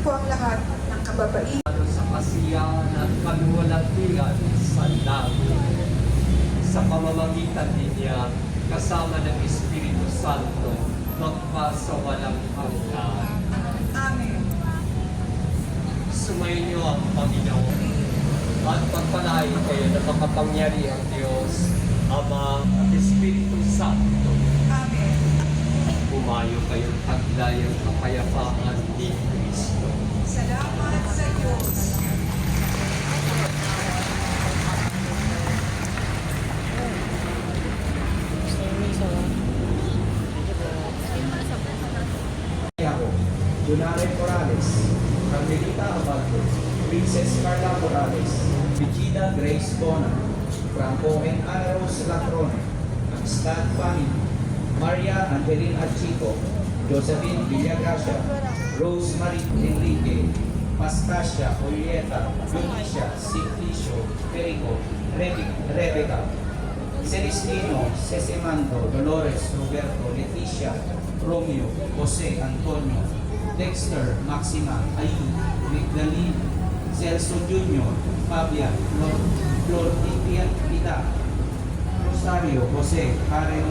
po ang lahat ng kababaihan. Sa kasiyahan at kaluwalhatian sa langit. Sa pamamagitan din niya, kasama ng Espiritu Santo, magpasawalang hanggan. Amen. Sumayin niyo ang Panginoon at pagpalain kayo ng makapangyarihang Diyos, Ama at Espiritu Santo. Amen. Pumayo kayong taglayang kapayapaan ni Kristo. Salamat sa Diyos. Junare Morales, Carmelita Abado, Princess Carla Morales, Vigida Grace Bona, Franco and Ana Rose Lacrone, Amistad Family, Maria Angelina Chico, Josephine Villagracia, Rosemary Enrique, Pascasia Julieta, Lucia Simplicio, Perico, Rebecca, Celestino, Sesemando, Dolores, Roberto, Leticia, Romeo, Jose, Antonio, Dexter, Maxima, Ayub, Migdalene, Celso Jr., Fabian, Flortitia Pita, Rosario, Jose, Karen,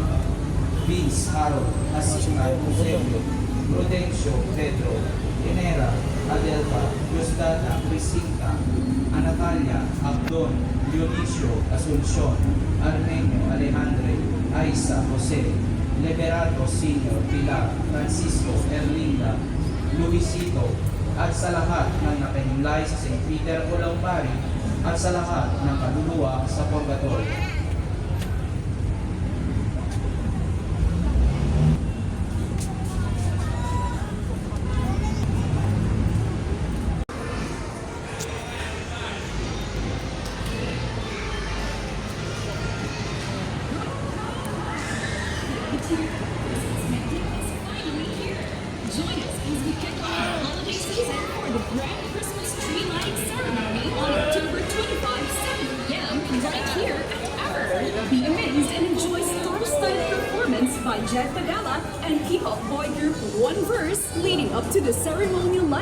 Vince, Harold, Asina, Eusebio, Prudencio, Pedro, Enera, Adelpa, Yosdata, Crisinta, Anatalia, Abdon, Dionisio, Asuncion, Armenio, Alejandre, Aisa, Jose, Liberato, Senior, Pilar, Francisco, Erlinda, Luisito, at sa lahat ng nakahimlay sa St. Peter Olaupari at sa lahat ng kaluluwa sa Purgatorio. Join us as we kick off the holiday season for the grand Christmas tree lighting ceremony on October 25, 7 p.m. right here at Arrow. Be amazed and enjoy star-studded performance by Jet Pagala and K-pop boy group One Verse leading up to the ceremonial light.